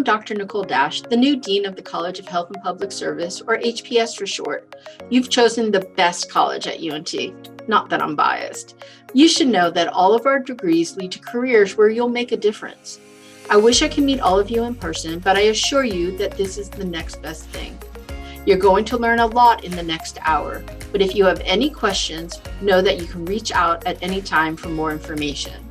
I'm Dr. Nicole Dash, the new Dean of the College of Health and Public Service, or HPS for short. You've chosen the best college at UNT. Not that I'm biased. You should know that all of our degrees lead to careers where you'll make a difference. I wish I could meet all of you in person, but I assure you that this is the next best thing. You're going to learn a lot in the next hour, but if you have any questions, know that you can reach out at any time for more information.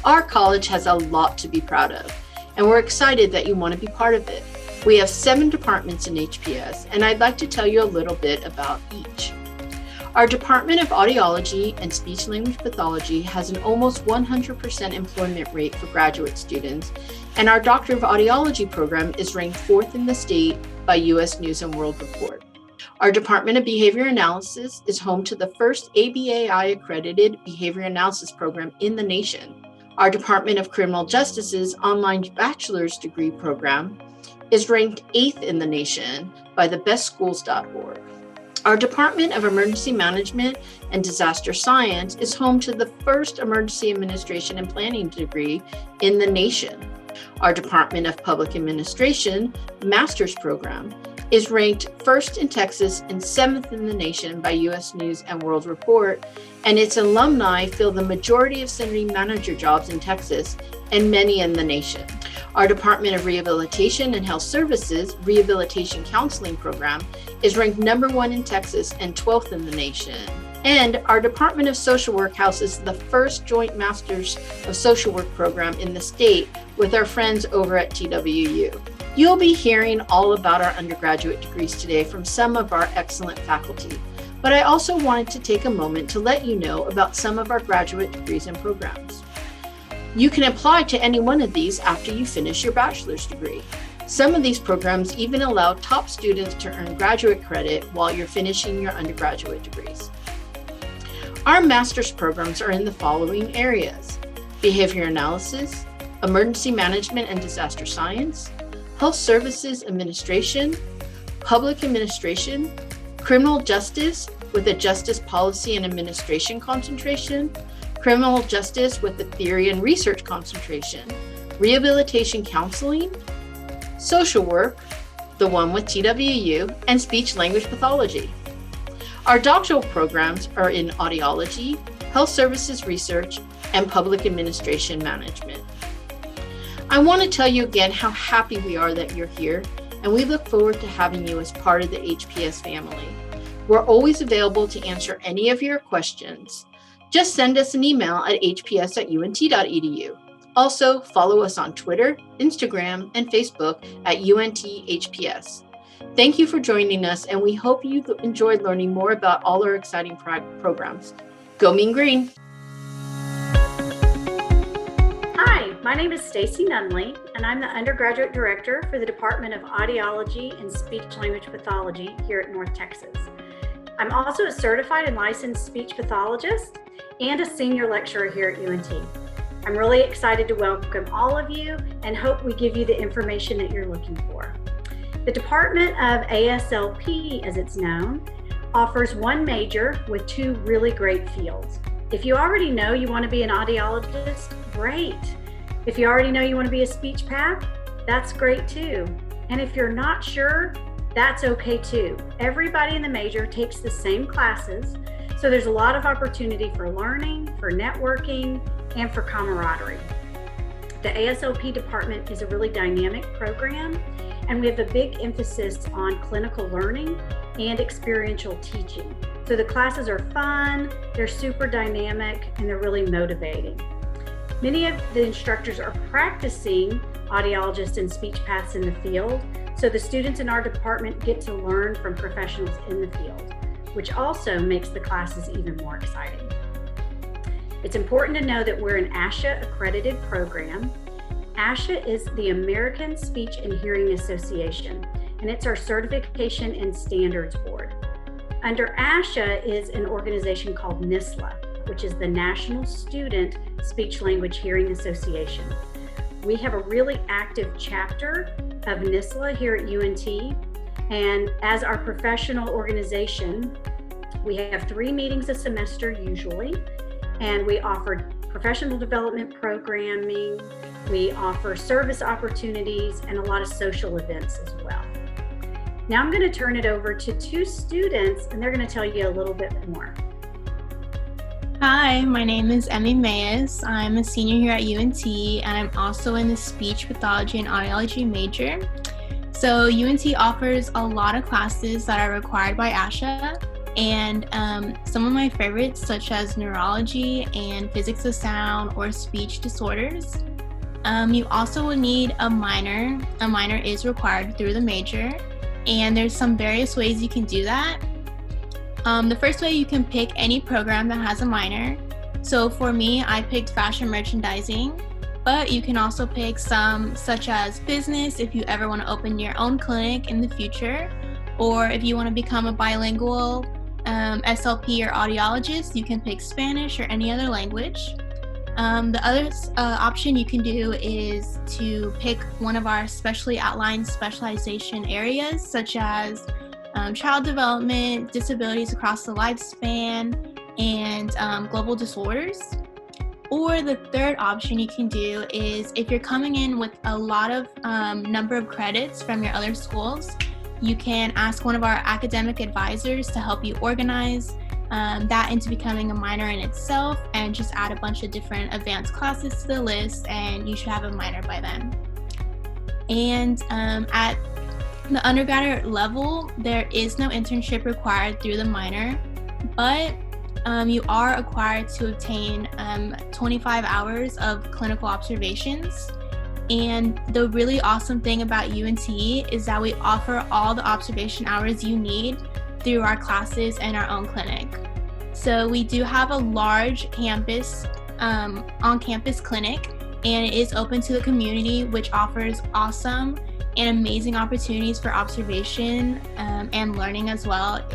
Our college has a lot to be proud of, and we're excited that you want to be part of it. We have 7 departments in HPS, and I'd like to tell you a little bit about each. Our Department of Audiology and Speech-Language Pathology has an almost 100% employment rate for graduate students, and our Doctor of Audiology program is ranked 4th in the state by U.S. News and World Report. Our Department of Behavior Analysis is home to the first ABAI-accredited behavior analysis program in the nation. Our Department of Criminal Justice's online bachelor's degree program is ranked 8th in the nation by thebestschools.org. Our Department of Emergency Management and Disaster Science is home to the first Emergency Administration and Planning degree in the nation. Our Department of Public Administration master's program is ranked 1st in Texas and 7th in the nation by U.S. News and World Report, and its alumni fill the majority of city manager jobs in Texas and many in the nation. Our Department of Rehabilitation and Health Services Rehabilitation Counseling Program is ranked number 1 in Texas and 12th in the nation. And our Department of Social Work houses the first joint Masters of Social Work program in the state with our friends over at TWU. You'll be hearing all about our undergraduate degrees today from some of our excellent faculty, but I also wanted to take a moment to let you know about some of our graduate degrees and programs. You can apply to any one of these after you finish your bachelor's degree. Some of these programs even allow top students to earn graduate credit while you're finishing your undergraduate degrees. Our master's programs are in the following areas: behavior analysis, emergency management and disaster science, health services administration, public administration, criminal justice with a justice policy and administration concentration, criminal justice with a theory and research concentration, rehabilitation counseling, social work, the one with TWU, and speech-language pathology. Our doctoral programs are in audiology, health services research, and public administration management. I want to tell you again how happy we are that you're here, and we look forward to having you as part of the HPS family. We're always available to answer any of your questions. Just send us an email at hps@unt.edu. Also, follow us on Twitter, Instagram, and Facebook at UNT-HPS. Thank you for joining us, and we hope you enjoyed learning more about all our exciting programs. Go Mean Green! Hi, my name is Stacy Nunley, and I'm the undergraduate director for the Department of Audiology and Speech-Language Pathology here at North Texas. I'm also a certified and licensed speech pathologist and a senior lecturer here at UNT. I'm really excited to welcome all of you and hope we give you the information that you're looking for. The Department of ASLP, as it's known, offers 1 major with 2 really great fields. If you already know you want to be an audiologist, great. If you already know you want to be a speech path, that's great too. And if you're not sure, that's okay too. Everybody in the major takes the same classes, so there's a lot of opportunity for learning, for networking, and for camaraderie. The ASLP department is a really dynamic program, and we have a big emphasis on clinical learning and experiential teaching. So the classes are fun, they're super dynamic, and they're really motivating. Many of the instructors are practicing audiologists and speech paths in the field, so the students in our department get to learn from professionals in the field, which also makes the classes even more exciting. It's important to know that we're an ASHA accredited program. ASHA is the American Speech and Hearing Association, and it's our certification and standards board. Under ASHA is an organization called NISLA, which is the National Student Speech Language Hearing Association. We have a really active chapter of NISLA here at UNT, and as our professional organization, we have 3 meetings a semester usually, and we offer professional development programming. We offer service opportunities and a lot of social events as well. Now I'm going to turn it over to two students, and they're going to tell you a little bit more. Hi, my name is Emmy Mayes. I'm a senior here at UNT, and I'm also in the speech pathology and audiology major. So UNT offers a lot of classes that are required by ASHA, and some of my favorites, such as neurology and physics of sound or speech disorders. You also will need a minor. A minor is required through the major, and there's some various ways you can do that. The first way, you can pick any program that has a minor. So for me, I picked fashion merchandising, but you can also pick some such as business if you ever want to open your own clinic in the future, or if you want to become a bilingual SLP or audiologist, you can pick Spanish or any other language. The other option you can do is to pick one of our specially outlined specialization areas, such as child development, disabilities across the lifespan, and global disorders. Or the third option you can do is if you're coming in with a lot of number of credits from your other schools, you can ask one of our academic advisors to help you organize that into becoming a minor in itself, and just add a bunch of different advanced classes to the list, and you should have a minor by then. And at the undergraduate level, there is no internship required through the minor, but you are required to obtain 25 hours of clinical observations. And the really awesome thing about UNT is that we offer all the observation hours you need through our classes and our own clinic. So we do have a large campus, on-campus clinic, and it is open to the community, which offers awesome and amazing opportunities for observation and learning as well.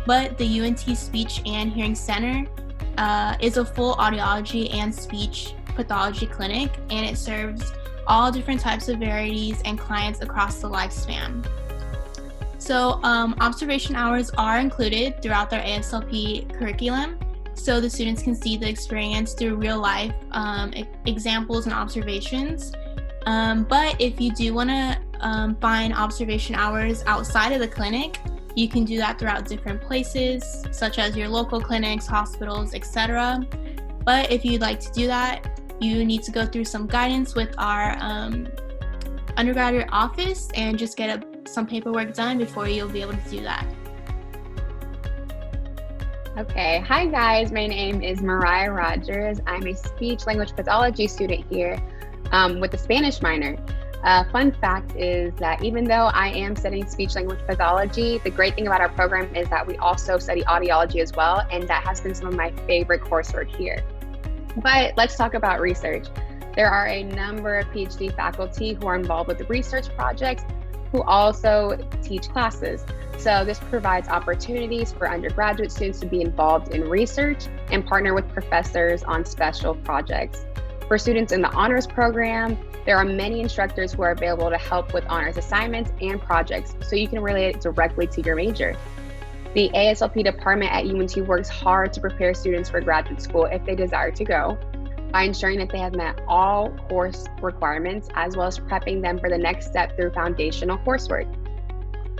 But the UNT Speech and Hearing Center is a full audiology and speech pathology clinic, and it serves all different types of varieties and clients across the lifespan. So observation hours are included throughout their ASLP curriculum, so the students can see the experience through real life examples and observations. But if you do want to find observation hours outside of the clinic, you can do that throughout different places, such as your local clinics, hospitals, etc. But if you'd like to do that, you need to go through some guidance with our undergraduate office and just get some paperwork done before you'll be able to do that. Okay, hi guys, my name is Mariah Rogers. I'm a speech language pathology student here with a Spanish minor. Fun fact is that even though I am studying speech language pathology, the great thing about our program is that we also study audiology as well, and that has been some of my favorite coursework here. But let's talk about research. There are a number of PhD faculty who are involved with the research projects who also teach classes. So this provides opportunities for undergraduate students to be involved in research and partner with professors on special projects. For students in the honors program, there are many instructors who are available to help with honors assignments and projects, so you can relate it directly to your major. The ASLP department at UNT works hard to prepare students for graduate school if they desire to go, by ensuring that they have met all course requirements, as well as prepping them for the next step through foundational coursework.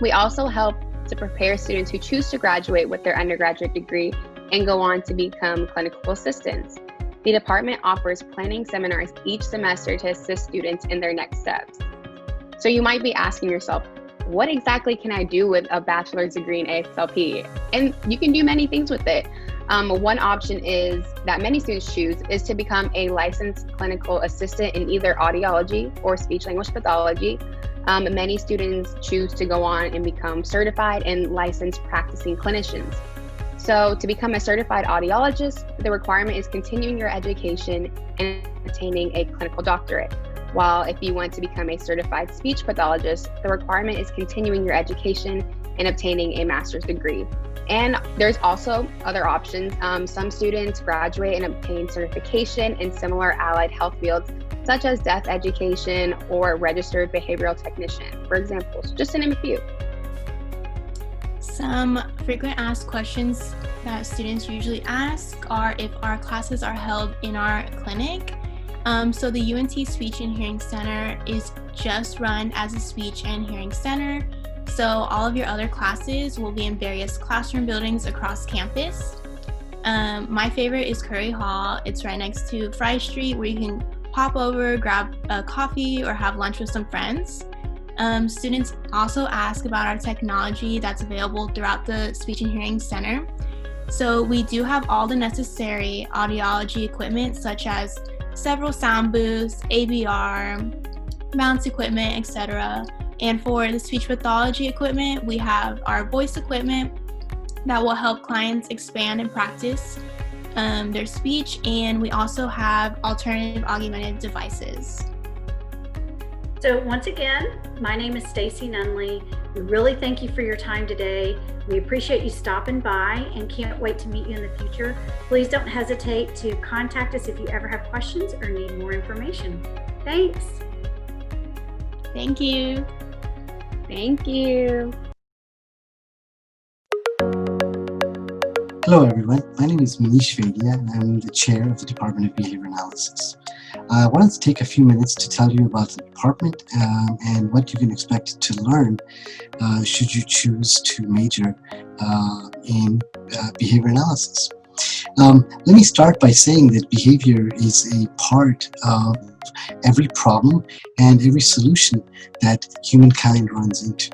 We also help to prepare students who choose to graduate with their undergraduate degree and go on to become clinical assistants. The department offers planning seminars each semester to assist students in their next steps. So you might be asking yourself, what exactly can I do with a bachelor's degree in ASLP? And you can do many things with it. One option is that many students choose is to become a licensed clinical assistant in either audiology or speech language pathology. Many students choose to go on and become certified and licensed practicing clinicians. So to become a certified audiologist, the requirement is continuing your education and obtaining a clinical doctorate. While if you want to become a certified speech pathologist, the requirement is continuing your education and obtaining a master's degree. And there's also other options. Some students graduate and obtain certification in similar allied health fields, such as deaf education or registered behavioral technician, for example, just to name a few. Some frequent asked questions that students usually ask are if our classes are held in our clinic. So the UNT Speech and Hearing Center is just run as a speech and hearing center. So all of your other classes will be in various classroom buildings across campus. My favorite is Curry Hall. It's right next to Fry Street, where you can pop over, grab a coffee, or have lunch with some friends. Students also ask about our technology that's available throughout the Speech and Hearing Center. So we do have all the necessary audiology equipment, such as several sound booths, ABR, bounce equipment, etc. And for the speech pathology equipment, we have our voice equipment that will help clients expand and practice their speech, and we also have alternative augmented devices. So once again, my name is Stacy Nunley. We really thank you for your time today. We appreciate you stopping by and can't wait to meet you in the future. Please don't hesitate to contact us if you ever have questions or need more information. Thanks. Thank you. Thank you. Hello everyone, my name is Manish Vaidya and I'm the chair of the Department of Behavior Analysis. I wanted to take a few minutes to tell you about the department and what you can expect to learn should you choose to major in behavior analysis. Let me start by saying that behavior is a part of every problem and every solution that humankind runs into.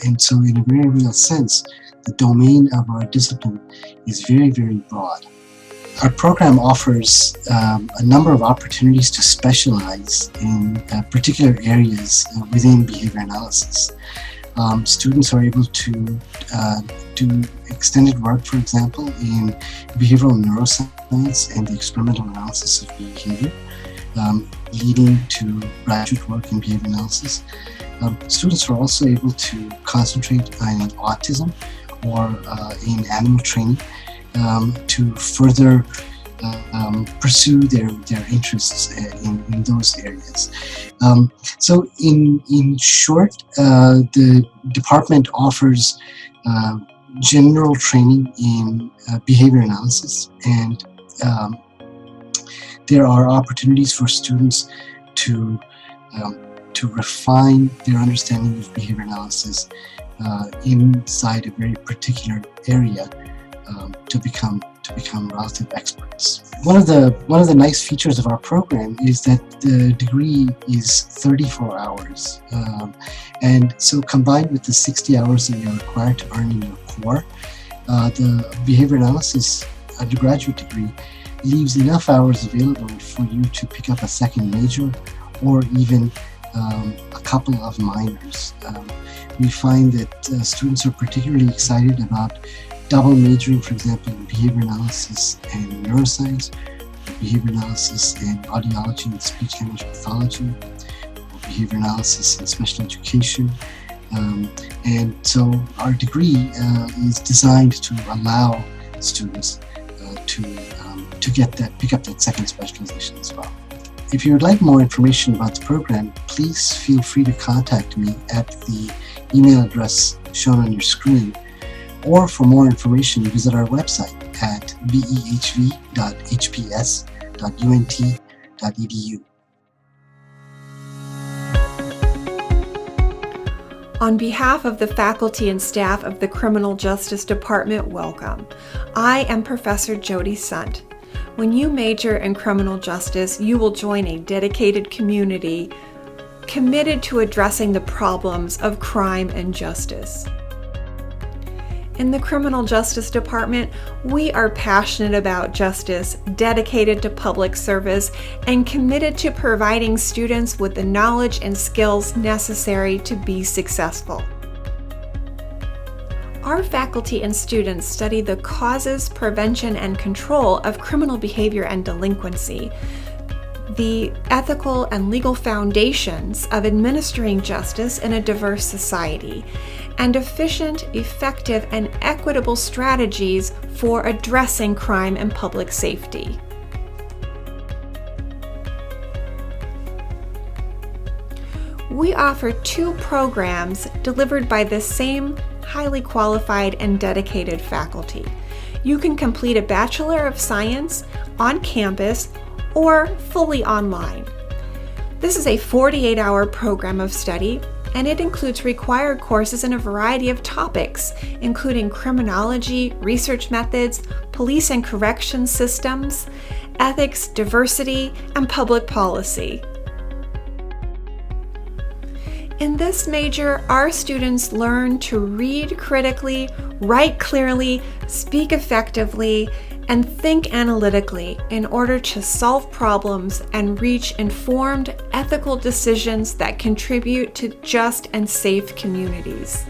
And so in a very real sense, the domain of our discipline is very, very broad. Our program offers a number of opportunities to specialize in particular areas within behavior analysis. Students are able to do extended work, for example, in behavioral neuroscience and the experimental analysis of behavior, leading to graduate work in behavior analysis. Students are also able to concentrate on autism or in animal training to further pursue their interests in those areas. So in short, the department offers general training in behavior analysis, and there are opportunities for students to refine their understanding of behavior analysis inside a very particular area to become relative experts. One of the nice features of our program is that the degree is 34 hours, and so combined with the 60 hours that you're required to earn in your core, the behavior analysis undergraduate degree leaves enough hours available for you to pick up a second major or even a couple of minors. We find that students are particularly excited about double majoring, for example, in behavior analysis and neuroscience, behavior analysis and audiology and speech language pathology, behavior analysis and special education. And so our degree is designed to allow students to pick up that second specialization as well. If you would like more information about the program, please feel free to contact me at the email address shown on your screen, or for more information, visit our website at behv.hps.unt.edu. On behalf of the faculty and staff of the Criminal Justice Department, welcome. I am Professor Jody Sunt. When you major in criminal justice, you will join a dedicated community committed to addressing the problems of crime and justice. In the Criminal Justice Department, we are passionate about justice, dedicated to public service, and committed to providing students with the knowledge and skills necessary to be successful. Our faculty and students study the causes, prevention, and control of criminal behavior and delinquency, the ethical and legal foundations of administering justice in a diverse society, and efficient, effective, and equitable strategies for addressing crime and public safety. We offer two programs delivered by the same highly qualified and dedicated faculty. You can complete a Bachelor of Science on campus or fully online. This is a 48-hour program of study, and it includes required courses in a variety of topics, including criminology, research methods, police and correction systems, ethics, diversity, and public policy. In this major, our students learn to read critically, write clearly, speak effectively, and think analytically in order to solve problems and reach informed, ethical decisions that contribute to just and safe communities.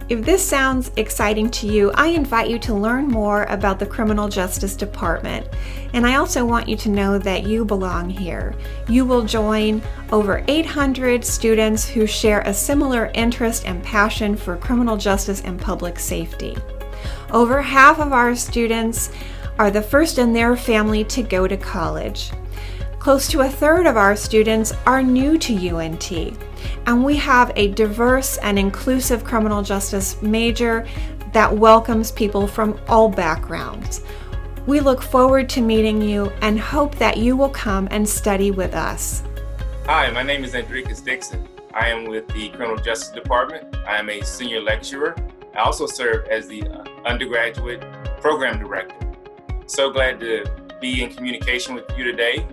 If this sounds exciting to you, I invite you to learn more about the Criminal Justice Department. And I also want you to know that you belong here. You will join over 800 students who share a similar interest and passion for criminal justice and public safety. Over half of our students are the first in their family to go to college. Close to a third of our students are new to UNT, and we have a diverse and inclusive criminal justice major that welcomes people from all backgrounds. We look forward to meeting you and hope that you will come and study with us. Hi, my name is Andreas Dixon. I am with the Criminal Justice Department. I am a senior lecturer. I also serve as the undergraduate program director. So glad to be in communication with you today.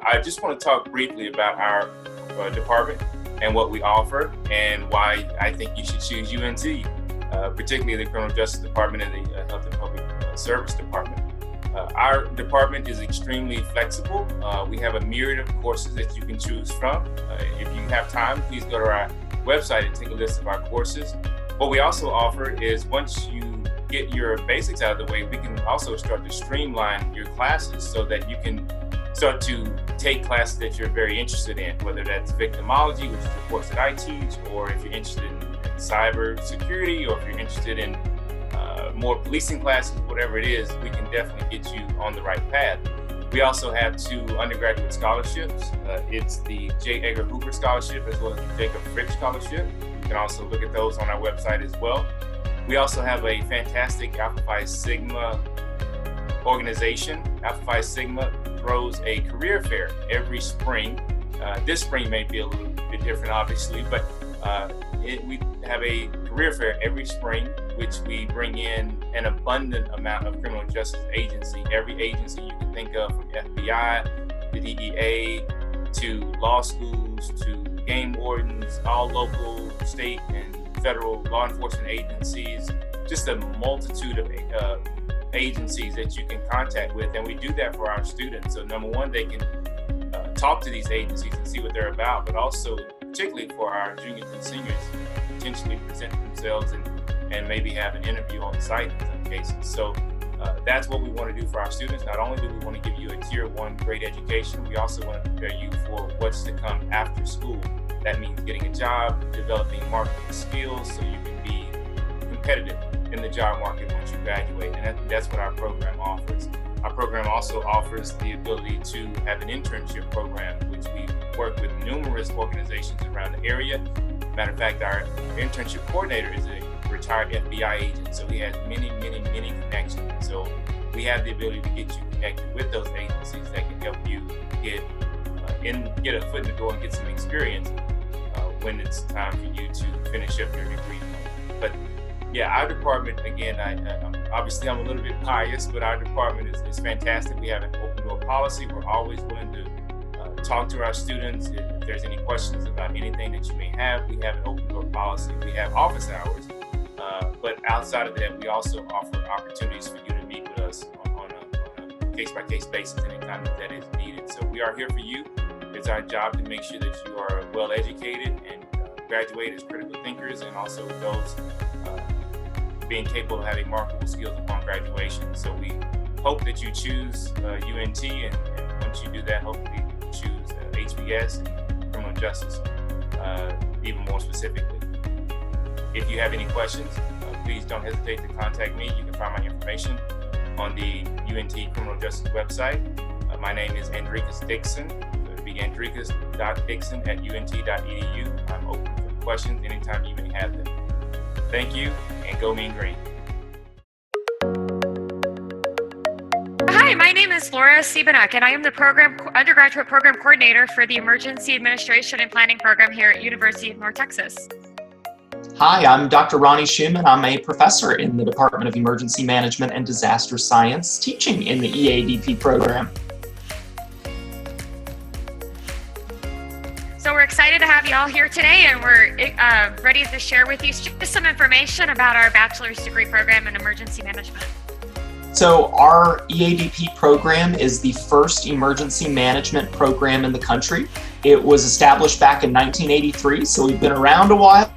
I just want to talk briefly about our department and what we offer and why I think you should choose UNT, particularly the Criminal Justice Department and the Health and Public Service Department. Our department is extremely flexible. We have a myriad of courses that you can choose from. If you have time, please go to our website and take a list of our courses. What we also offer is once you get your basics out of the way, we can also start to streamline your classes so that you can start to take classes that you're very interested in, whether that's victimology, which is the course that I teach, or if you're interested in cyber security, or if you're interested in more policing classes, whatever it is, we can definitely get you on the right path. We also have 2 undergraduate scholarships. It's the J. Edgar Hoover Scholarship as well as the Jacob Frick Scholarship. You can also look at those on our website as well. We also have a fantastic Alpha Phi Sigma organization. Alpha Phi Sigma throws a career fair every spring. This spring may be a little bit different, obviously, but we have a career fair every spring, which we bring in an abundant amount of criminal justice agency. Every agency you can think of, from FBI, the DEA, to law schools, to game wardens, all local, state, and federal law enforcement agencies, just a multitude of agencies that you can contact with, and we do that for our students. So number one, they can talk to these agencies and see what they're about, but also particularly for our juniors and seniors, potentially present themselves and maybe have an interview on site in some cases. So that's what we want to do for our students. Not only do we want to give you a tier 1 great education, we also want to prepare you for what's to come after school. That means getting a job, developing marketing skills so you can be competitive in the job market once you graduate. And that's what our program offers. Our program also offers the ability to have an internship program, which we work with numerous organizations around the area. Matter of fact, our internship coordinator is a retired FBI agent, so he has many connections. So we have the ability to get you connected with those agencies that can help you get a foot in the door and get some experience when it's time for you to finish up your degree. But yeah, our department, again, obviously I'm a little bit biased, but our department is fantastic. We have an open door policy. We're always willing to talk to our students. If there's any questions about anything that you may have, we have an open door policy. We have office hours, but outside of that, we also offer opportunities for you to meet with us on a case-by-case basis anytime that is needed. So we are here for you. It's our job to make sure that you are well educated and graduate as critical thinkers, and also those being capable of having marketable skills upon graduation. So we hope that you choose UNT, and once you do that, hopefully you choose HPS and criminal justice even more specifically. If you have any questions, please don't hesitate to contact me. You can find my information on the UNT Criminal Justice website. My name is Andreas Dixon. It andricus.dixon@unt.edu. I'm open for questions anytime you may have them. Thank you, and go Mean Green. Hi, my name is Laura Siebenuk, and I am the undergraduate program coordinator for the Emergency Administration and Planning program here at University of North Texas. Hi, I'm Dr. Ronnie Schumann. I'm a professor in the Department of Emergency Management and Disaster Science, teaching in the EADP program. So we're excited to have you all here today, and we're ready to share with you just some information about our bachelor's degree program in emergency management. So our EADP program is the first emergency management program in the country. It was established back in 1983, so we've been around a while.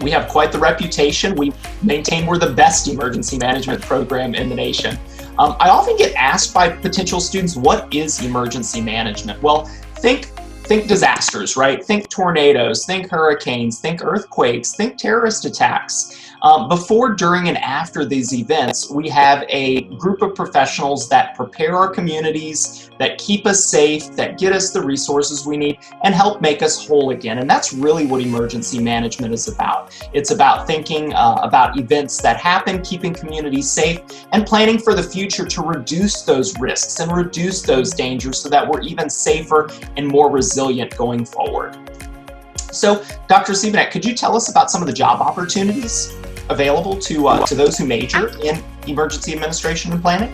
We have quite the reputation. We maintain we're the best emergency management program in the nation. I often get asked by potential students, what is emergency management? Well, think disasters, right? Think tornadoes, think hurricanes, think earthquakes, think terrorist attacks. Before, during, and after these events, we have a group of professionals that prepare our communities, that keep us safe, that get us the resources we need, and help make us whole again. And that's really what emergency management is about. It's about thinking about events that happen, keeping communities safe, and planning for the future to reduce those risks and reduce those dangers so that we're even safer and more resilient going forward. So, Dr. Siebenuk, could you tell us about some of the job opportunities available to those who major in emergency administration and planning?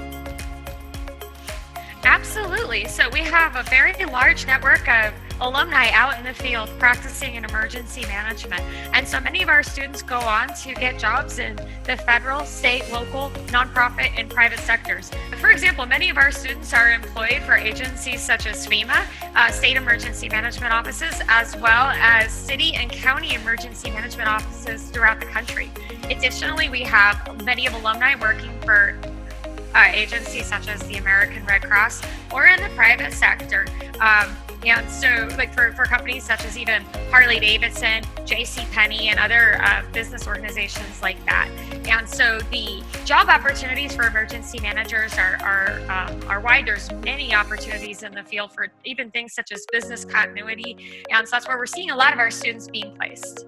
Absolutely. So we have a very large network of alumni out in the field practicing in emergency management. And so many of our students go on to get jobs in the federal, state, local, nonprofit, and private sectors. For example, many of our students are employed for agencies such as FEMA, state emergency management offices, as well as city and county emergency management offices throughout the country. Additionally, we have many of alumni working for agencies such as the American Red Cross or in the private sector. And so like for companies such as even Harley Davidson, JCPenney, and other business organizations like that. And so the job opportunities for emergency managers are wide. There's many opportunities in the field for even things such as business continuity. And so that's where we're seeing a lot of our students being placed.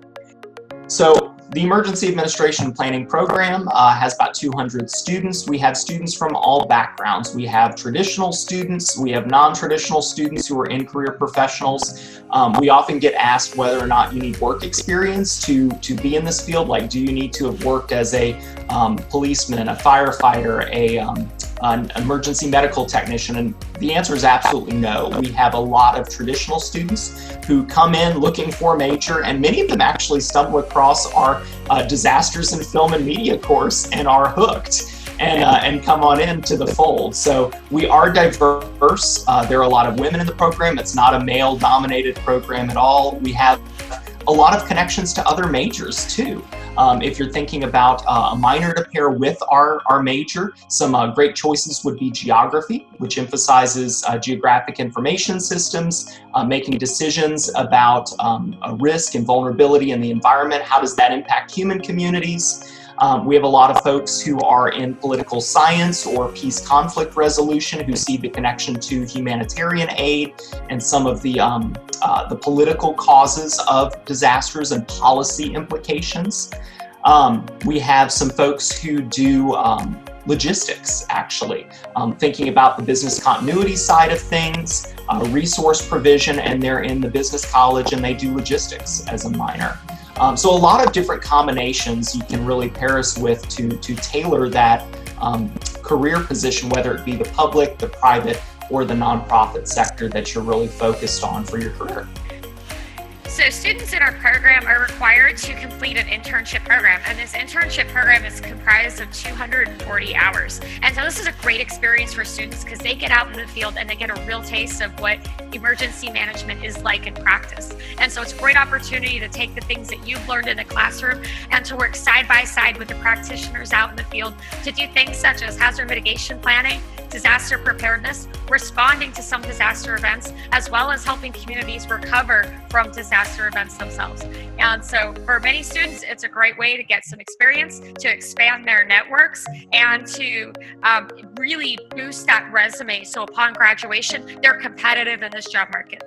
So the Emergency Administration and Planning program has about 200 students. We have students from all backgrounds. We have traditional students, we have non-traditional students who are in-career professionals. We often get asked whether or not you need work experience to be in this field. Like, do you need to have worked as a policeman, a firefighter, an emergency medical technician? And the answer is absolutely no. We have a lot of traditional students who come in looking for a major, and many of them actually stumble across our disasters in film and media course and are hooked and come on into the fold. So we are diverse. There are a lot of women in the program. It's not a male-dominated program at all. We have a lot of connections to other majors too. If you're thinking about a minor to pair with our major, some great choices would be geography, which emphasizes geographic information systems, making decisions about risk and vulnerability in the environment. How does that impact human communities? We have a lot of folks who are in political science or peace conflict resolution who see the connection to humanitarian aid and some of the political causes of disasters and policy implications. We have some folks who do logistics, actually, thinking about the business continuity side of things, resource provision, and they're in the business college and they do logistics as a minor. So a lot of different combinations you can really pair us with to tailor that career position, whether it be the public, the private, or the nonprofit sector that you're really focused on for your career. So students in our program are required to complete an internship program, and this internship program is comprised of 240 hours. And so this is a great experience for students because they get out in the field and they get a real taste of what emergency management is like in practice. And so it's a great opportunity to take the things that you've learned in the classroom and to work side by side with the practitioners out in the field to do things such as hazard mitigation planning, disaster preparedness, responding to some disaster events, as well as helping communities recover from disaster events themselves. And so for many students, it's a great way to get some experience, to expand their networks, and to really boost that resume so upon graduation, they're competitive in this job market.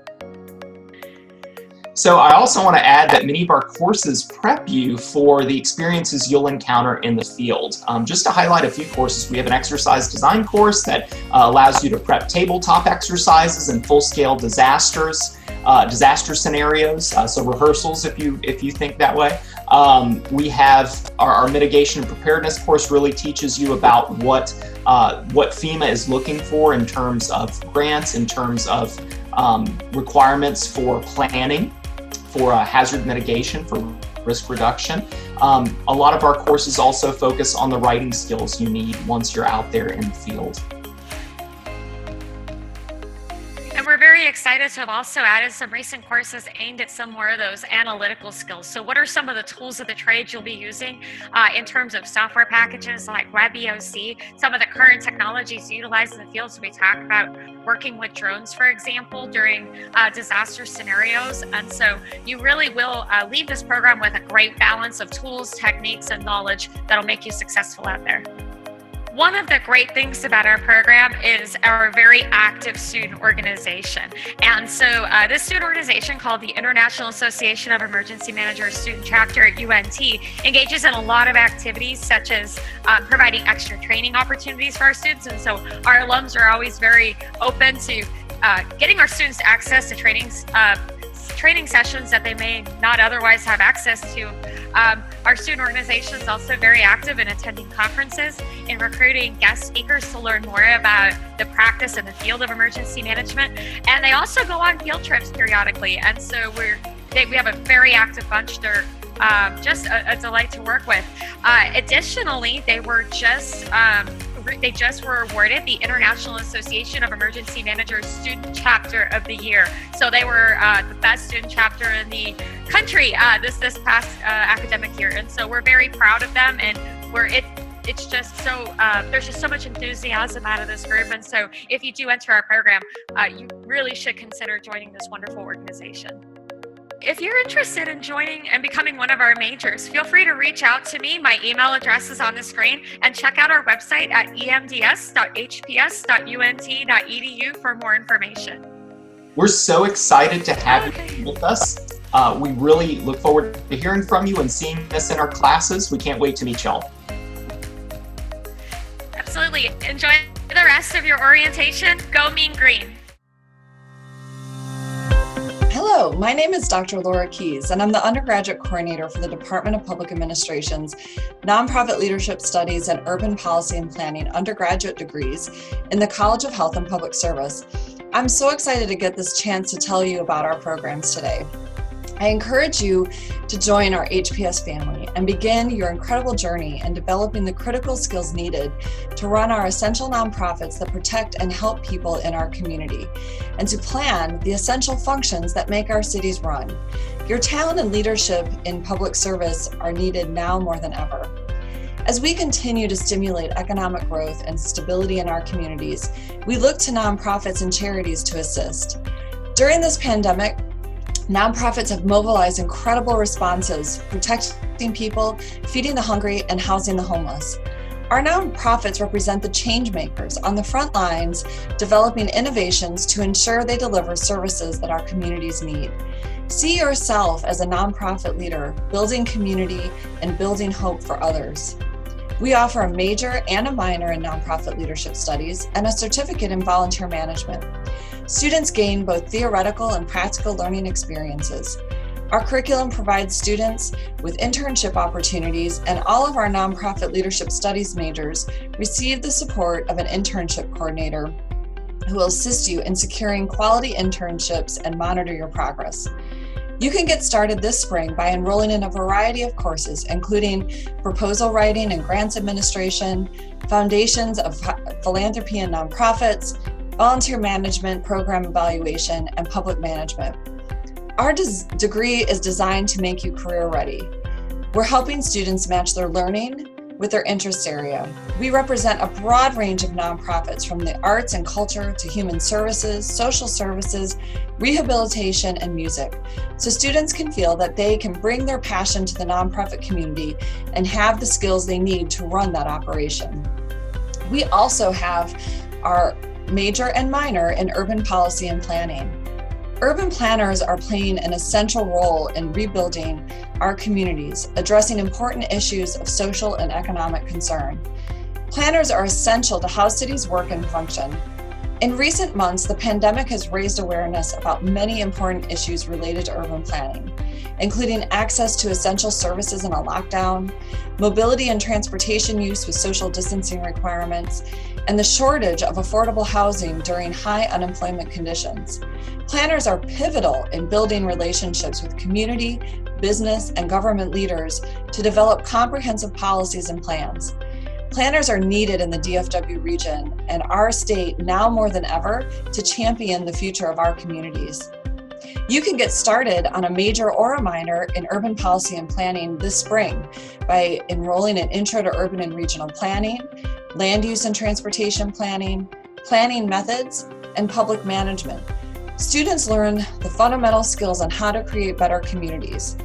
So I also want to add that many of our courses prep you for the experiences you'll encounter in the field. Just to highlight a few courses, we have an exercise design course that allows you to prep tabletop exercises and full-scale disaster scenarios, so rehearsals if you think that way. We have our mitigation and preparedness course really teaches you about what FEMA is looking for in terms of grants, in terms of requirements for planning, for hazard mitigation, for risk reduction. A lot of our courses also focus on the writing skills you need once you're out there in the field. And we're very excited to have also added some recent courses aimed at some more of those analytical skills. So what are some of the tools of the trade you'll be using in terms of software packages like WebEOC, some of the current technologies utilized in the field? So we talk about working with drones, for example, during disaster scenarios. And so you really will leave this program with a great balance of tools, techniques, and knowledge that'll make you successful out there. One of the great things about our program is our very active student organization. And so this student organization, called the International Association of Emergency Managers Student Chapter at UNT, engages in a lot of activities such as providing extra training opportunities for our students. And so our alums are always very open to getting our students access to training sessions that they may not otherwise have access to. Our student organization is also very active in attending conferences, in recruiting guest speakers to learn more about the practice in the field of emergency management. And they also go on field trips periodically. And so we have a very active bunch. They're just a delight to work with. Additionally, they just were awarded the International Association of Emergency Managers Student Chapter of the Year. So they were the best student chapter in the country this past academic year. And so we're very proud of them, and it's just so, there's just so much enthusiasm out of this group. And so if you do enter our program, you really should consider joining this wonderful organization. If you're interested in joining and becoming one of our majors, feel free to reach out to me. My email address is on the screen, and check out our website at emds.hps.unt.edu for more information. We're so excited to have you with us. We really look forward to hearing from you and seeing us in our classes. We can't wait to meet y'all. Absolutely. Enjoy the rest of your orientation. Go Mean Green. Hello, my name is Dr. Laura Keys, and I'm the undergraduate coordinator for the Department of Public Administration's Nonprofit Leadership Studies and Urban Policy and Planning undergraduate degrees in the College of Health and Public Service. I'm so excited to get this chance to tell you about our programs today. I encourage you to join our HPS family and begin your incredible journey in developing the critical skills needed to run our essential nonprofits that protect and help people in our community, and to plan the essential functions that make our cities run. Your talent and leadership in public service are needed now more than ever. As we continue to stimulate economic growth and stability in our communities, we look to nonprofits and charities to assist. During this pandemic, nonprofits have mobilized incredible responses, protecting people, feeding the hungry, and housing the homeless. Our nonprofits represent the change makers on the front lines, developing innovations to ensure they deliver services that our communities need. See yourself as a nonprofit leader, building community and building hope for others. We offer a major and a minor in nonprofit leadership studies and a certificate in volunteer management. Students gain both theoretical and practical learning experiences. Our curriculum provides students with internship opportunities, and all of our nonprofit leadership studies majors receive the support of an internship coordinator who will assist you in securing quality internships and monitor your progress. You can get started this spring by enrolling in a variety of courses, including proposal writing and grants administration, foundations of philanthropy and nonprofits, volunteer management, program evaluation, and public management. Our degree is designed to make you career ready. We're helping students match their learning with their interest area. We represent a broad range of nonprofits from the arts and culture to human services, social services, rehabilitation, and music. So students can feel that they can bring their passion to the nonprofit community and have the skills they need to run that operation. We also have our major and minor in urban policy and planning. Urban planners are playing an essential role in rebuilding our communities, addressing important issues of social and economic concern. Planners are essential to how cities work and function. In recent months, the pandemic has raised awareness about many important issues related to urban planning, including access to essential services in a lockdown, mobility and transportation use with social distancing requirements, and the shortage of affordable housing during high unemployment conditions. Planners are pivotal in building relationships with community, business, and government leaders to develop comprehensive policies and plans. Planners are needed in the DFW region and our state now more than ever to champion the future of our communities. You can get started on a major or a minor in urban policy and planning this spring by enrolling in Intro to Urban and Regional Planning, Land Use and Transportation Planning, Planning Methods, and Public Management. Students learn the fundamental skills on how to create better communities.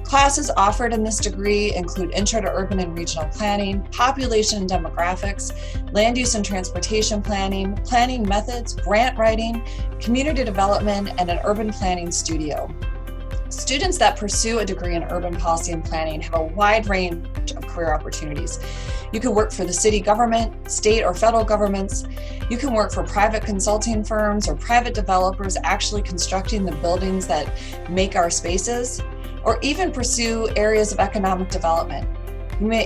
Classes offered in this degree include Intro to Urban and Regional Planning, Population and Demographics, Land Use and Transportation Planning, Planning Methods, Grant Writing, Community Development, and an Urban Planning Studio. Students that pursue a degree in urban policy and planning have a wide range of career opportunities. You can work for the city government, state or federal governments. You can work for private consulting firms or private developers actually constructing the buildings that make our spaces, or even pursue areas of economic development.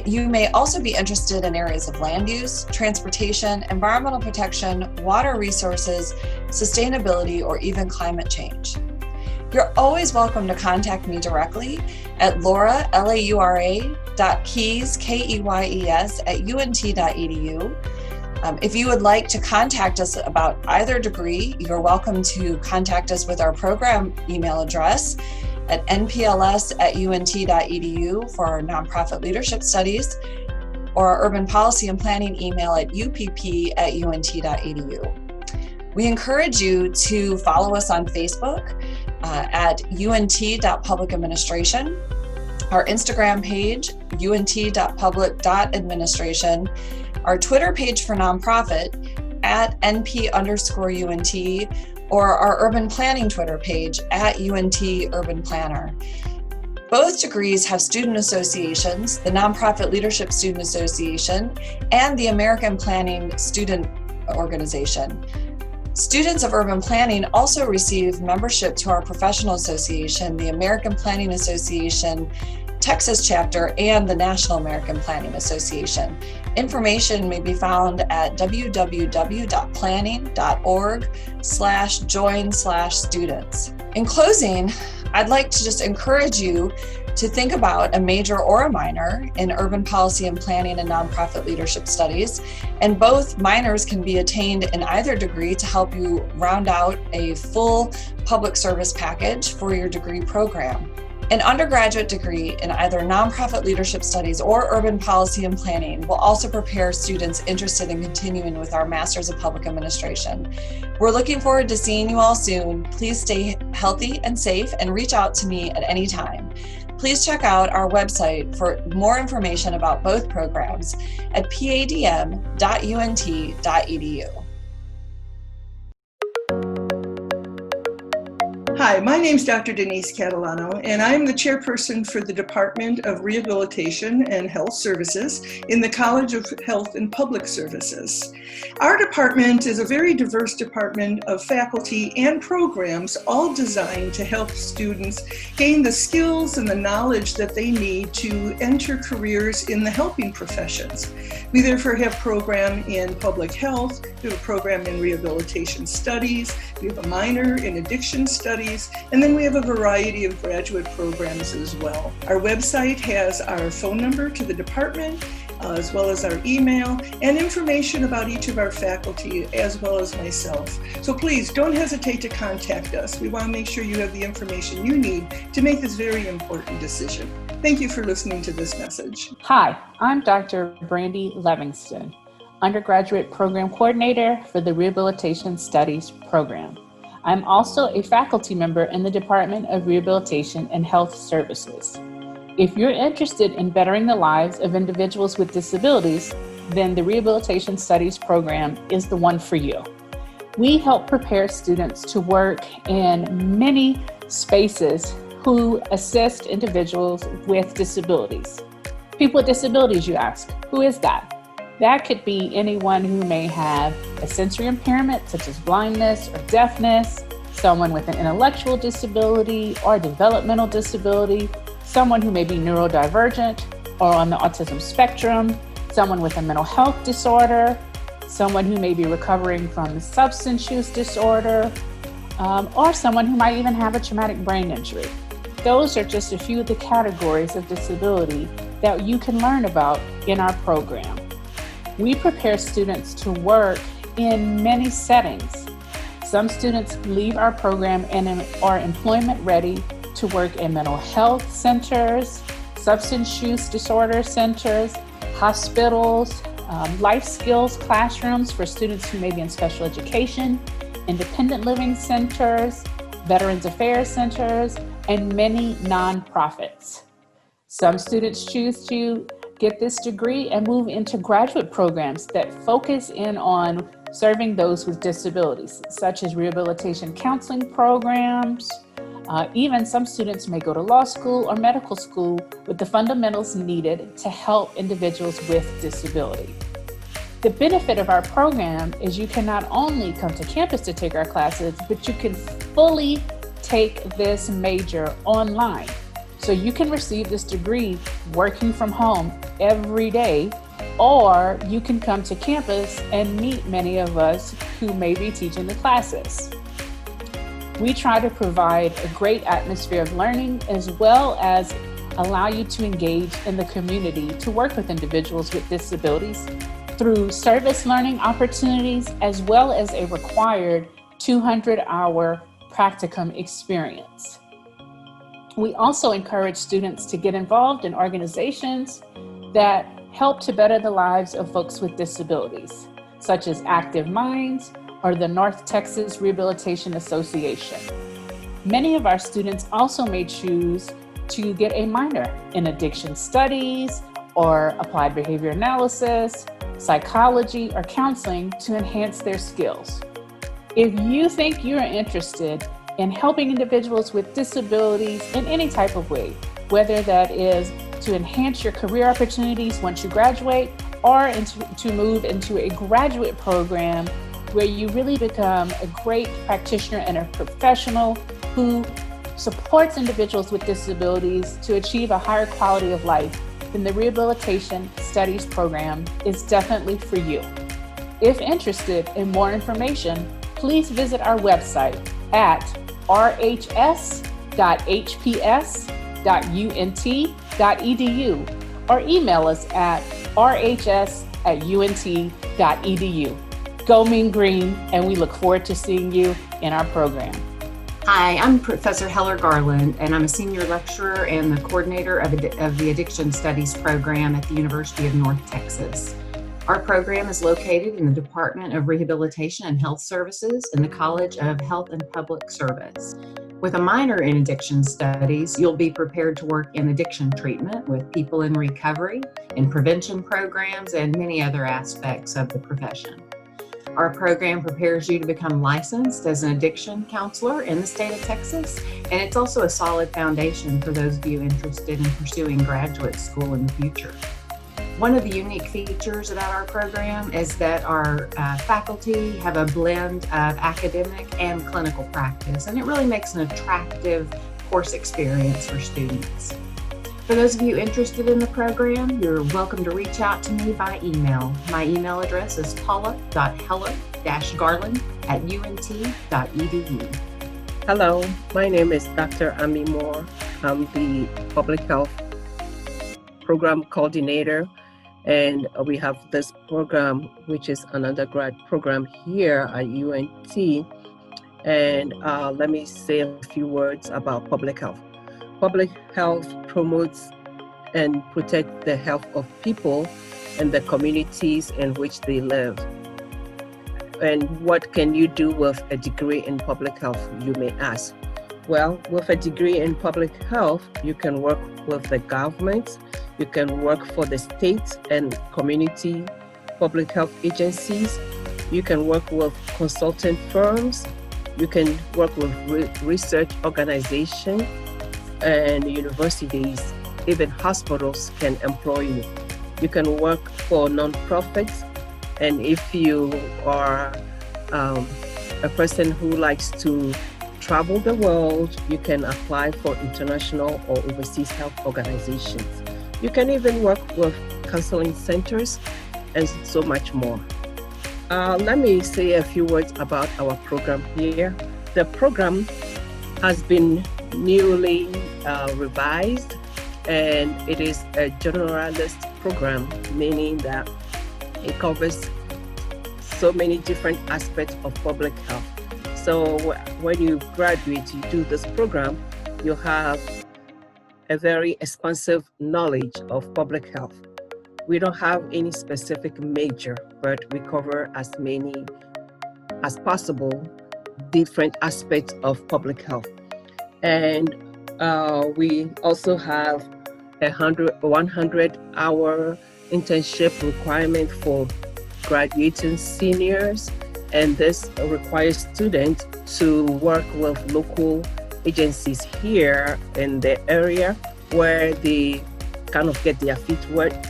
You may also be interested in areas of land use, transportation, environmental protection, water resources, sustainability, or even climate change. You're always welcome to contact me directly at Laura, Laura.Keyes, Keyes, at unt.edu. If you would like to contact us about either degree, you're welcome to contact us with our program email address at npls@unt.edu for our nonprofit leadership studies, or our urban policy and planning email at upp@unt.edu. We encourage you to follow us on Facebook at unt.public-administration, our Instagram page, unt.public.administration, our Twitter page for nonprofit at np_UNT, or our urban planning Twitter page at UNT Urban Planner. Both degrees have student associations, the Nonprofit Leadership Student Association and the American Planning Student Organization. Students of urban planning also receive membership to our professional association, the American Planning Association Texas chapter, and the National American Planning Association. Information may be found at www.planning.org/join/students. In closing, I'd like to just encourage you to think about a major or a minor in urban policy and planning and nonprofit leadership studies. And both minors can be attained in either degree to help you round out a full public service package for your degree program. An undergraduate degree in either nonprofit leadership studies or urban policy and planning will also prepare students interested in continuing with our Masters of Public Administration. We're looking forward to seeing you all soon. Please stay healthy and safe and reach out to me at any time. Please check out our website for more information about both programs at padm.unt.edu. Hi, my name is Dr. Denise Catalano, and I'm the chairperson for the Department of Rehabilitation and Health Services in the College of Health and Public Services. Our department is a very diverse department of faculty and programs, all designed to help students gain the skills and the knowledge that they need to enter careers in the helping professions. We therefore have a program in public health, we have a program in rehabilitation studies, we have a minor in addiction studies, and then we have a variety of graduate programs as well. Our website has our phone number to the department, as well as our email, and information about each of our faculty, as well as myself. So please don't hesitate to contact us. We want to make sure you have the information you need to make this very important decision. Thank you for listening to this message. Hi, I'm Dr. Brandy Livingston, undergraduate program coordinator for the Rehabilitation Studies program. I'm also a faculty member in the Department of Rehabilitation and Health Services. If you're interested in bettering the lives of individuals with disabilities, then the Rehabilitation Studies program is the one for you. We help prepare students to work in many spaces who assist individuals with disabilities. People with disabilities, you ask, who is that? That could be anyone who may have a sensory impairment, such as blindness or deafness, someone with an intellectual disability or developmental disability, someone who may be neurodivergent or on the autism spectrum, someone with a mental health disorder, someone who may be recovering from substance use disorder, or someone who might even have a traumatic brain injury. Those are just a few of the categories of disability that you can learn about in our program. We prepare students to work in many settings. Some students leave our program and are employment ready to work in mental health centers, substance use disorder centers, hospitals, life skills classrooms for students who may be in special education, independent living centers, Veterans Affairs centers, and many nonprofits. Some students choose to get this degree and move into graduate programs that focus in on serving those with disabilities, such as rehabilitation counseling programs. Even some students may go to law school or medical school with the fundamentals needed to help individuals with disability. The benefit of our program is you can not only come to campus to take our classes, but you can fully take this major online. So you can receive this degree working from home every day, or you can come to campus and meet many of us who may be teaching the classes. We try to provide a great atmosphere of learning, as well as allow you to engage in the community to work with individuals with disabilities through service learning opportunities, as well as a required 200-hour practicum experience. We also encourage students to get involved in organizations that help to better the lives of folks with disabilities, such as Active Minds or the North Texas Rehabilitation Association. Many of our students also may choose to get a minor in addiction studies or applied behavior analysis, psychology, or counseling to enhance their skills. If you think you're interested in helping individuals with disabilities in any type of way, whether that is to enhance your career opportunities once you graduate, or to move into a graduate program where you really become a great practitioner and a professional who supports individuals with disabilities to achieve a higher quality of life, then the Rehabilitation Studies program is definitely for you. If interested in more information, please visit our website at rhs.hps.unt.edu or email us at rhs@unt.edu. Go Mean Green, and we look forward to seeing you in our program. Hi, I'm Professor Heller Garland, and I'm a senior lecturer and the coordinator of the Addiction Studies program at the University of North Texas. Our program is located in the Department of Rehabilitation and Health Services in the College of Health and Public Service. With a minor in addiction studies, you'll be prepared to work in addiction treatment with people in recovery, in prevention programs, and many other aspects of the profession. Our program prepares you to become licensed as an addiction counselor in the state of Texas, and it's also a solid foundation for those of you interested in pursuing graduate school in the future. One of the unique features about our program is that our faculty have a blend of academic and clinical practice, and it really makes an attractive course experience for students. For those of you interested in the program, you're welcome to reach out to me by email. My email address is paula.heller-garland@unt.edu. Hello, my name is Dr. Amy Moore. I'm the Public Health Program Coordinator, and we have this program, which is an undergrad program here at UNT. And let me say a few words about public health. Public health promotes and protect the health of people and the communities in which they live. And what can you do with a degree in public health, you may ask? Well, with a degree in public health, you can work with the government, you can work for the state and community public health agencies, you can work with consulting firms, you can work with research organizations and universities, even hospitals can employ you. You can work for nonprofits, and if you are a person who likes to travel the world, you can apply for international or overseas health organizations. You can even work with counseling centers and so much more. Let me say a few words about our program here. The program has been newly revised, and it is a generalist program, meaning that it covers so many different aspects of public health. So when you graduate, you do this program, you have a very expansive knowledge of public health. We don't have any specific major, but we cover as many as possible different aspects of public health. And we also have a 100-hour internship requirement for graduating seniors, and this requires students to work with local agencies here in the area where they kind of get their feet wet,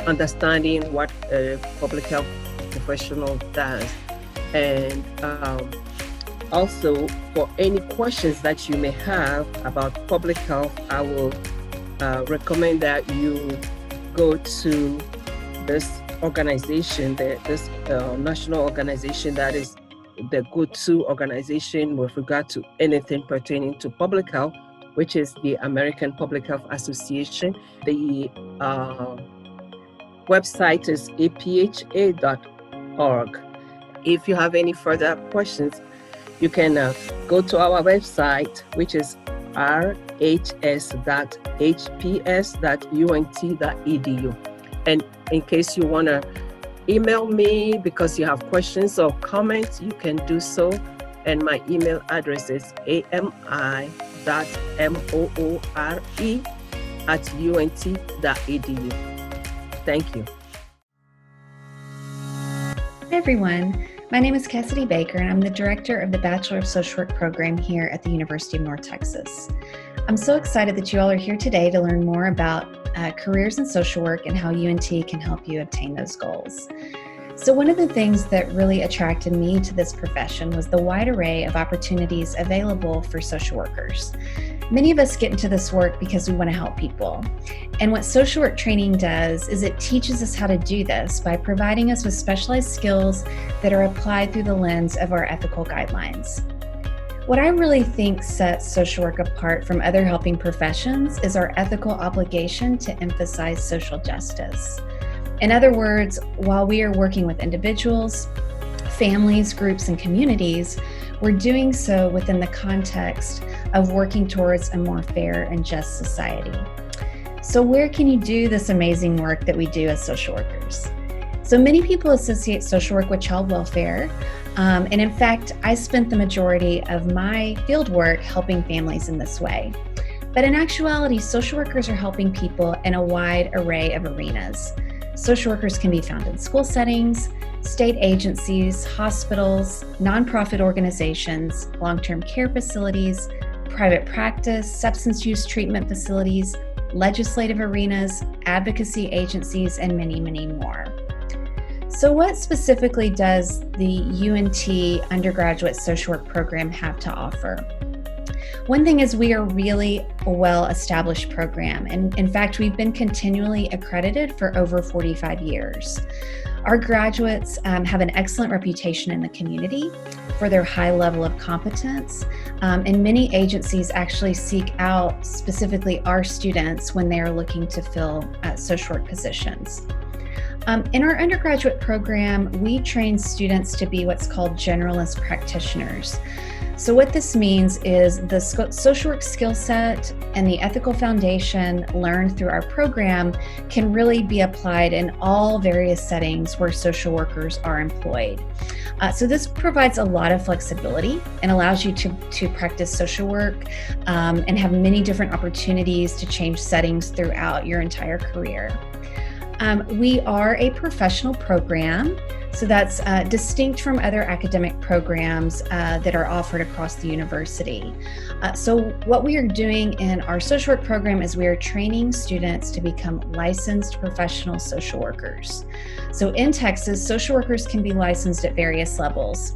understanding what a public health professional does. And also, for any questions that you may have about public health, I will recommend that you go to this organization, this national organization that is the go-to organization with regard to anything pertaining to public health, which is the American Public Health Association. The website is apha.org. If you have any further questions, you can go to our website, which is rhs.hps.unt.edu. And in case you want to email me because you have questions or comments, you can do so. And my email address is ami.moore@unt.edu. Thank you. Hi everyone, my name is Cassidy Baker and I'm the director of the Bachelor of Social Work program here at the University of North Texas. I'm so excited that you all are here today to learn more about careers in social work and how UNT can help you obtain those goals. So one of the things that really attracted me to this profession was the wide array of opportunities available for social workers. Many of us get into this work because we want to help people. And what social work training does is it teaches us how to do this by providing us with specialized skills that are applied through the lens of our ethical guidelines. What I really think sets social work apart from other helping professions is our ethical obligation to emphasize social justice. In other words, while we are working with individuals, families, groups, and communities, we're doing so within the context of working towards a more fair and just society. So where can you do this amazing work that we do as social workers? So many people associate social work with child welfare. And in fact, I spent the majority of my field work helping families in this way. But in actuality, social workers are helping people in a wide array of arenas. Social workers can be found in school settings, state agencies, hospitals, nonprofit organizations, long-term care facilities, private practice, substance use treatment facilities, legislative arenas, advocacy agencies, and many, many more. So what specifically does the UNT undergraduate social work program have to offer? One thing is we are really a well-established program, and in fact, we've been continually accredited for over 45 years. Our graduates have an excellent reputation in the community for their high level of competence, and many agencies actually seek out specifically our students when they are looking to fill social work positions. In our undergraduate program, we train students to be what's called generalist practitioners. So what this means is the social work skill set and the ethical foundation learned through our program can really be applied in all various settings where social workers are employed. So this provides a lot of flexibility and allows you to practice social work and have many different opportunities to change settings throughout your entire career. We are a professional program, so that's distinct from other academic programs that are offered across the university. So what we are doing in our social work program is we are training students to become licensed professional social workers. So in Texas, social workers can be licensed at various levels.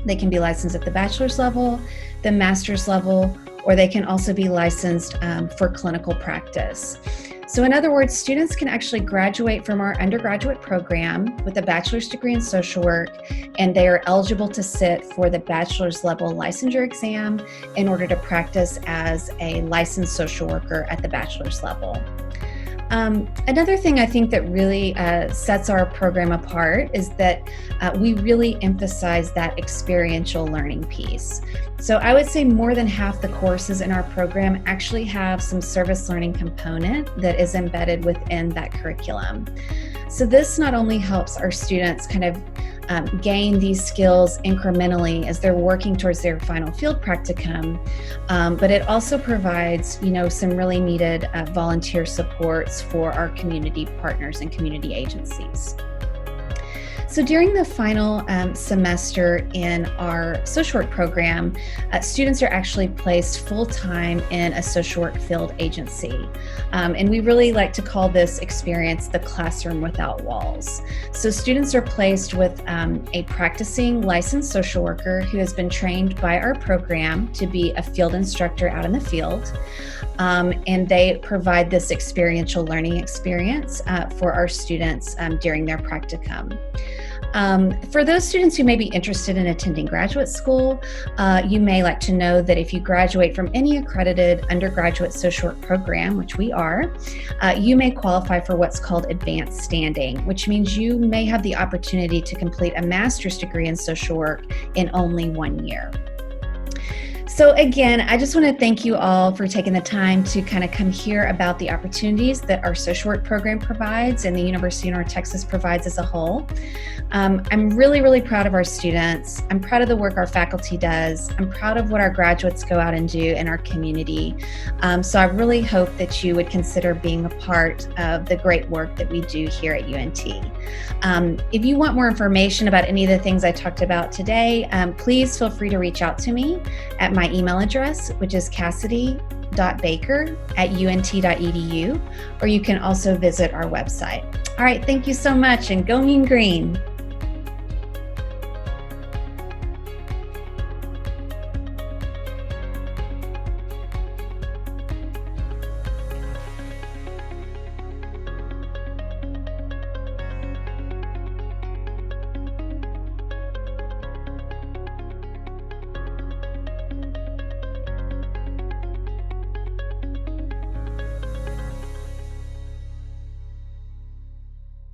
They can be licensed at the bachelor's level, the master's level, or they can also be licensed for clinical practice. So in other words, students can actually graduate from our undergraduate program with a bachelor's degree in social work, and they are eligible to sit for the bachelor's level licensure exam in order to practice as a licensed social worker at the bachelor's level. Another thing I think that really sets our program apart is that we really emphasize that experiential learning piece. So I would say more than half the courses in our program actually have some service learning component that is embedded within that curriculum. So this not only helps our students kind of gain these skills incrementally as they're working towards their final field practicum, but it also provides, some really needed volunteer supports for our community partners and community agencies. So during the final semester in our social work program, students are actually placed full-time in a social work field agency. And we really like to call this experience the classroom without walls. So students are placed with a practicing licensed social worker who has been trained by our program to be a field instructor out in the field. And they provide this experiential learning experience for our students during their practicum. For those students who may be interested in attending graduate school, you may like to know that if you graduate from any accredited undergraduate social work program, which we are, you may qualify for what's called advanced standing, which means you may have the opportunity to complete a master's degree in social work in only 1 year. So again, I just want to thank you all for taking the time to kind of come hear about the opportunities that our social work program provides and the University of North Texas provides as a whole. I'm really, really proud of our students. I'm proud of the work our faculty does. I'm proud of what our graduates go out and do in our community. So I really hope that you would consider being a part of the great work that we do here at UNT. If you want more information about any of the things I talked about today, please feel free to reach out to me at my email address, which is cassidy.baker@unt.edu, or you can also visit our website. All right, thank you so much, and go Mean Green.